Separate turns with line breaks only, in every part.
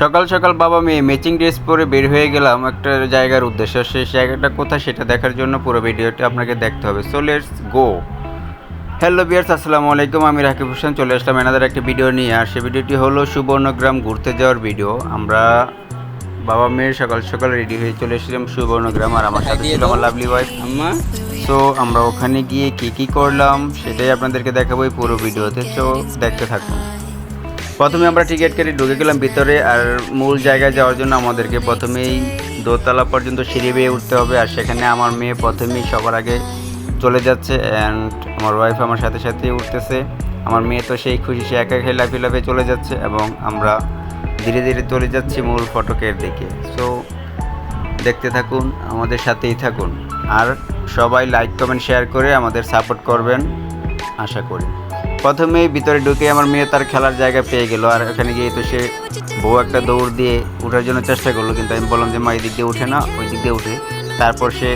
সকাল সকাল বাবা মেয়ে ম্যাচিং ড্রেস পরে বের হয়ে গেলাম একটা জায়গার উদ্দেশ্যে। সেই জায়গাটা কোথায় সেটা দেখার জন্য পুরো ভিডিওটি আপনাকে দেখতে হবে। So let's go. Hello viewers, আসসালামু আলাইকুম। আমি রাকিব হোসেন চলে আসলাম এনাদের একটা ভিডিও নিয়ে। আর সেই ভিডিওটি হলো সুবর্ণগ্রাম ঘুরতে যাওয়ার ভিডিও। আমরা বাবা মেয়ের সকাল সকাল রেডি হয়ে চলে এসেছিলাম সুবর্ণগ্রাম, আর আমার সাথে ছিল আমার লাভলি ওয়াইফ। সো আমরা ওখানে গিয়ে কী করলাম সেটাই আপনাদেরকে দেখাবো এই পুরো ভিডিওতে। সো দেখতে থাকুন। প্রথমে আমরা টিকিট কেটে ঢুকে গেলাম ভিতরে। আর মূল জায়গায় যাওয়ার জন্য আমাদেরকে প্রথমেই দোতলা পর্যন্ত সিঁড়ি বেয়ে উঠতে হবে। আর সেখানে আমার মেয়ে প্রথমেই সবার আগে চলে যাচ্ছে, অ্যান্ড আমার ওয়াইফ আমার সাথে সাথেই উঠতেছে। আমার মেয়ে তো সেই খুশি, সে একা একা লাফিয়ে চলে যাচ্ছে, এবং আমরা ধীরে ধীরে চলে যাচ্ছি মূল ফটকের দিকে। সো দেখতে থাকুন, আমাদের সাথেই থাকুন, আর সবাই লাইক কমেন্ট শেয়ার করে আমাদের সাপোর্ট করবেন আশা করি। প্রথমেই ভিতরে ঢুকে আমার মেয়ে তার খেলার জায়গা পেয়ে গেল। আর ওখানে গিয়ে তো সে বউ একটা দৌড় দিয়ে ওঠার জন্য চেষ্টা করলো, কিন্তু আমি বললাম যে মা এই দিক দিয়ে উঠে না, ওই দিক দিয়ে উঠে। তারপর সে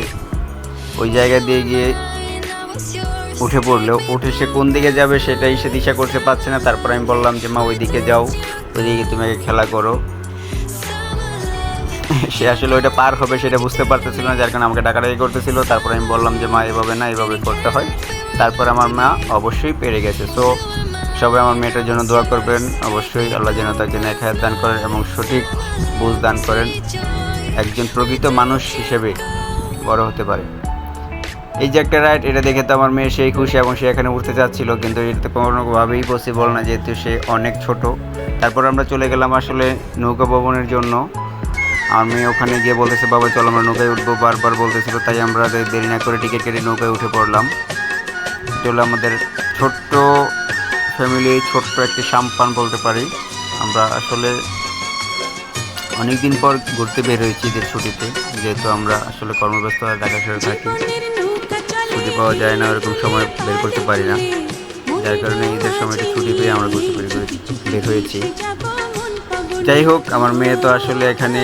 ওই জায়গা দিয়ে গিয়ে উঠে পড়লো। উঠে সে কোন দিকে যাবে সেটাই সে দিশা করতে পারছে না। তারপর আমি বললাম যে মা ওই দিকে যাও, ওই দিকে তুমি আগে খেলা করো। সে আসলে ওইটা পার হবে সেটা বুঝতে পারতেছিল না, যার কারণে আমাকে ডাকাডাকি করতেছিল। তারপর আমি বললাম যে মা এভাবে না, এভাবে করতে হয়। তারপর আমার মা অবশ্যই পেরে গেছে। সো সবাই আমার মেয়েটার জন্য দোয়া করবেন, অবশ্যই আল্লাহ যেন তাকে নেক হায়াত দান করেন এবং সঠিক বুঝ দান করেন, একজন প্রকৃত মানুষ হিসেবে বড় হতে পারে। এই যে একটা রাইড, এটা দেখে তো আমার মেয়ে সেই খুশি, এবং সে এখানে উঠতে চাচ্ছিল, কিন্তু এটা তো কোনোভাবেই পসিবল না, যেহেতু সে অনেক ছোট। তারপর আমরা চলে গেলাম আসলে নৌকা ভবনের জন্য। আর মেয়ে ওখানে গিয়ে বলতেছে বাবা চলো আমরা নৌকায় উঠবো, বারবার বলতেছিল। তাই আমরা দেরি না করে টিকিট কেটে নৌকায় উঠে পড়লাম। চলো আমাদের ছোট্ট ফ্যামিলি, ছোট্ট একটি সাম্পান বলতে পারি। আমরা আসলে অনেক দিন পর ঘুরতে বের হয়েছি ঈদের ছুটিতে, যেহেতু আমরা আসলে কর্মব্যস্ত ঢাকা শহরে থাকি, ছুটি পাওয়া যায় না, ওরকম সময় বের করতে পারি না। যার কারণে ঈদের সময়টা ছুটি পেয়ে আমরা ঘুরতে বের হয়েছি। যাই হোক, আমার মেয়ে তো আসলে এখানে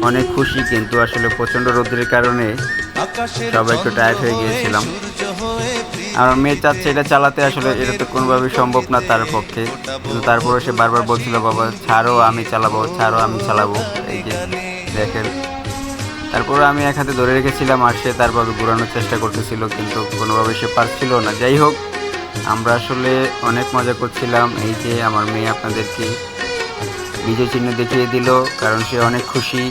অনেক খুশি, কিন্তু আসলে প্রচণ্ড রোদ্রের কারণে সবাই একটু টায়ার্ড হয়ে গিয়েছিলাম। আমার মেয়ে চাচ্ছে এটা চালাতে, আসলে এটা তো কোনোভাবেই সম্ভব না তার পক্ষে, কিন্তু তারপরেও সে বারবার বলছিল বাবা ছাড়ো আমি চালাবো, ছাড়ো আমি চালাবো। এই যে দেখেন, তারপরে আমি এক হাতে ধরে রেখেছিলাম, আর সে তারপর ঘোরানোর চেষ্টা করতেছিল, কিন্তু কোনোভাবে সে পারছিল না। যাই হোক, আমরা আসলে অনেক মজা করছিলাম। এই যে আমার মেয়ে আপনাদেরকে বিজয় চিহ্ন দেখিয়ে দিল, কারণ সে অনেক খুশি,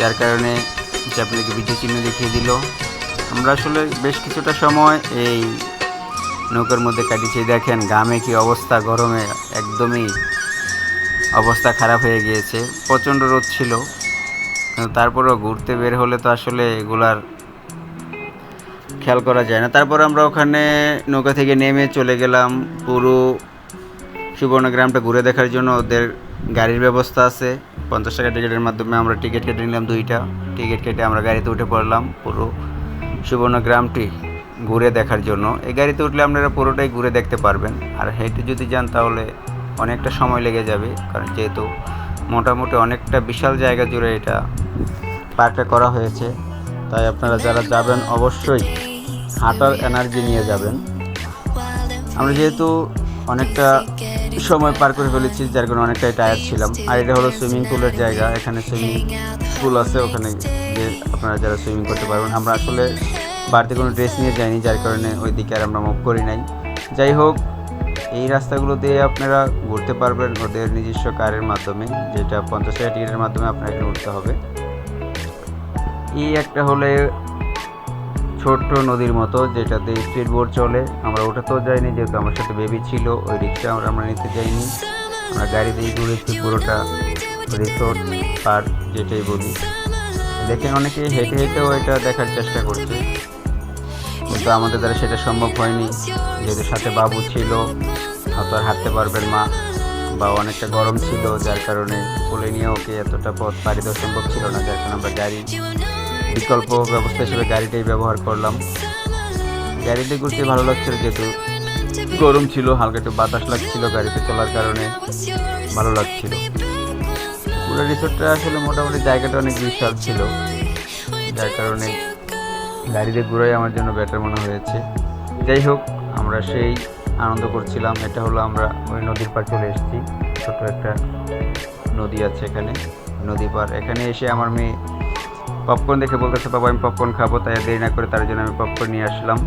যার কারণে সে আপনাদেরকে বিজয় চিহ্ন দেখিয়ে দিল। আমরা আসলে বেশ কিছুটা সময় এই নৌকার মধ্যে কাটিয়েছি। দেখেন ঘামে কি অবস্থা, গরমে একদমই অবস্থা খারাপ হয়ে গিয়েছে, প্রচণ্ড রোদ ছিল, কিন্তু তারপরেও ঘুরতে বের হলে তো আসলে এগুলার খেয়াল করা যায় না। তারপর আমরা ওখানে নৌকা থেকে নেমে চলে গেলাম পুরো সুবর্ণগ্রামটা ঘুরে দেখার জন্য। ওদের গাড়ির ব্যবস্থা আছে, 50 টাকা টিকিটের মাধ্যমে আমরা টিকিট কেটে নিলাম। 2টা টিকিট কেটে আমরা গাড়িতে উঠে পড়লাম পুরো সুবর্ণগ্রামটি ঘুরে দেখার জন্য। এই গাড়িতে উঠলে আপনারা পুরোটাই ঘুরে দেখতে পারবেন, আর হেঁটে যদি যান তাহলে অনেকটা সময় লেগে যাবে, কারণ যেহেতু মোটামুটি অনেকটা বিশাল জায়গা জুড়ে এটা পার্কটা করা হয়েছে। তাই আপনারা যারা যাবেন অবশ্যই হাঁটার এনার্জি নিয়ে যাবেন। আমরা যেহেতু অনেকটা সময় পার করে ফেলেছি, যার কারণে অনেকটাই টায়ার্ড ছিলাম। আর এটা হলো সুইমিং পুলের জায়গা, এখানে সুইমিং পুল আছে, ওখানে গিয়ে আপনারা যারা সুইমিং করতে পারবেন। আমরা আসলে বাড়তি কোনো ড্রেস নিয়ে যাইনি, যার কারণে ওই দিকে আর আমরা মুভ করি নাই। যাই হোক, এই রাস্তাগুলো দিয়ে আপনারা ঘুরতে পারবেন ওদের নিজস্ব কারের মাধ্যমে, যেটা 50 টাকা টিকিটের মাধ্যমে আপনার এখানে উঠতে হবে। এই একটা হলে ছোট্ট নদীর মতো, যেটাতে স্পিড বোট চলে। আমরা ওটাতেও যাইনি, যেহেতু আমার সাথে বেবি ছিল, ওই রিক্সা আমরা নিতে যাইনি। আমরা গাড়ি দিয়ে ঘুরেছি পুরোটা রিসোর্ট পার্ক যেটাই বলি। দেখেন অনেকে হেঁটে হেঁটেও এটা দেখার চেষ্টা করছে, কিন্তু আমাদের দ্বারা সেটা সম্ভব হয়নি, যেহেতু সাথে বাবু ছিল, অত আর হাঁটতে পারবেন মা, বা অনেকটা গরম ছিল, যার কারণে কোলে নিয়ে ওকে এতটা পথ পাড়ি দেওয়া সম্ভব ছিল না। যার কারণে আমরা গাড়ি বিকল্প ব্যবস্থা হিসেবে গাড়িটাই ব্যবহার করলাম। গাড়িতে ঘুরতে ভালো লাগছিল, যেহেতু গরম ছিল, হালকা একটু বাতাস লাগছিল গাড়িতে চলার কারণে, ভালো লাগছিল। পুরো রিসোর্টটা আসলে মোটামুটি জায়গাটা অনেক বিশাল ছিল, যার কারণে গাড়িতে ঘুরাই আমার জন্য বেটার মনে হয়েছে। যাই হোক, আমরা সেই আনন্দ করছিলাম। এটা হলো আমরা ওই নদীর পাড় চলে এসেছি, ছোট একটা নদী আছে এখানে, নদী পার। এখানে এসে আমার মেয়ে পপকর্ন দেখে বলতেছে বাবা আমি পপকর্ন খাবো, তাই দেরি না করে তার জন্য আমি পপকর্ন নিয়ে আসলাম।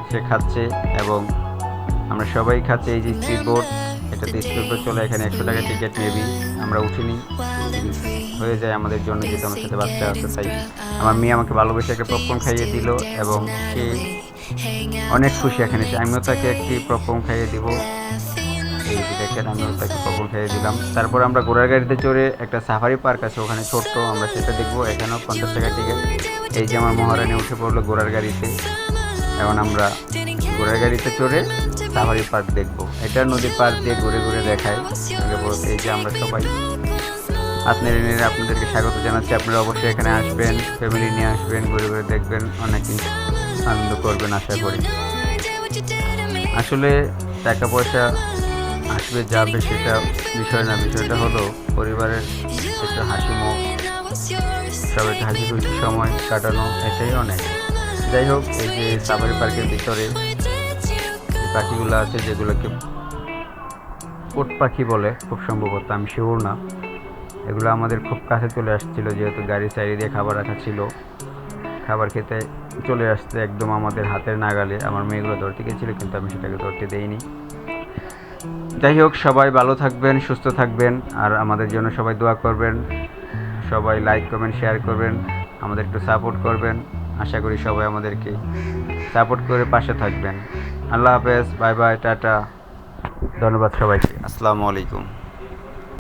সে খাচ্ছে এবং আমরা সবাই খাচ্ছি। এই যে স্পিড বোট, এটাতে স্পিড বোট চলে, এখানে 100 টাকা টিকিট নেবি, আমরা উঠিনি, হয়ে যায় আমাদের জন্য, যেহেতু আমার সাথে বাচ্চা আছে। তাই আমার মেয়ে আমাকে ভালোবেসে একটা পপকর্ন খাইয়ে দিল এবং সে অনেক খুশি এখানে এসে। আমিও তাকে একটি পপকর্ন খাইয়ে দিব, এই যে দেখেন আমিও তাকে পপকর্ন খাইয়ে দিলাম। তারপর আমরা ঘোড়ার গাড়িতে চড়ে একটা সাফারি পার্ক আছে ওখানে ছোট্ট, আমরা সেটা দেখবো। এখানেও 50 টাকা টিকিট। এই যে আমার মহারানী উঠে পড়লো ঘোড়ার গাড়িতে, এখন আমরা ঘোড়ার গাড়িতে চড়ে সাফারি পার্ক দেখবো। এটা নদীর পার দিয়ে ঘুরে ঘুরে দেখায়। এই যে আমরা সবাই আপনাদের আপনাদেরকে স্বাগত জানাচ্ছি। আপনারা অবশ্যই এখানে আসবেন, ফ্যামিলি নিয়ে আসবেন, ঘুরে ঘুরে দেখবেন, অনেক আনন্দ করবেন আশা করি। আসলে টাকা পয়সা আসবে যাবে সেটা বিষয় না, বিষয়টা হলো পরিবারের একটু হাসি মুখ, সবাই হাসি খুশি সময় কাটানো, এটাই অনেক। যাই হোক, এই যে সাফারি পার্কের ভিতরে যে পাখিগুলো আছে, যেগুলোকে কোট পাখি বলে খুব সম্ভবত, আমি শিওর না, এগুলো আমাদের খুব কাছে চলে আসছিল, যেহেতু গাড়ি সাইডে দিয়ে খাবার রাখা ছিল, খাবার খেতে চলে আসছে একদম আমাদের হাতের নাগালে। আমার মেয়েগুলো ধরতে গেছিলো কিন্তু আমি সেটাকে ধরতে দেইনি। যাই হোক, সবাই ভালো থাকবেন, সুস্থ থাকবেন, আর আমাদের জন্য সবাই দোয়া করবেন, সবাই লাইক করবেন, শেয়ার করবেন, আমাদের একটু সাপোর্ট করবেন। আশা করি সবাই আমাদেরকে সাপোর্ট করে পাশে থাকবেন। আল্লাহ হাফেজ, বাই বাই, টাটা, ধন্যবাদ সবাইকে, আসসালামু আলাইকুম।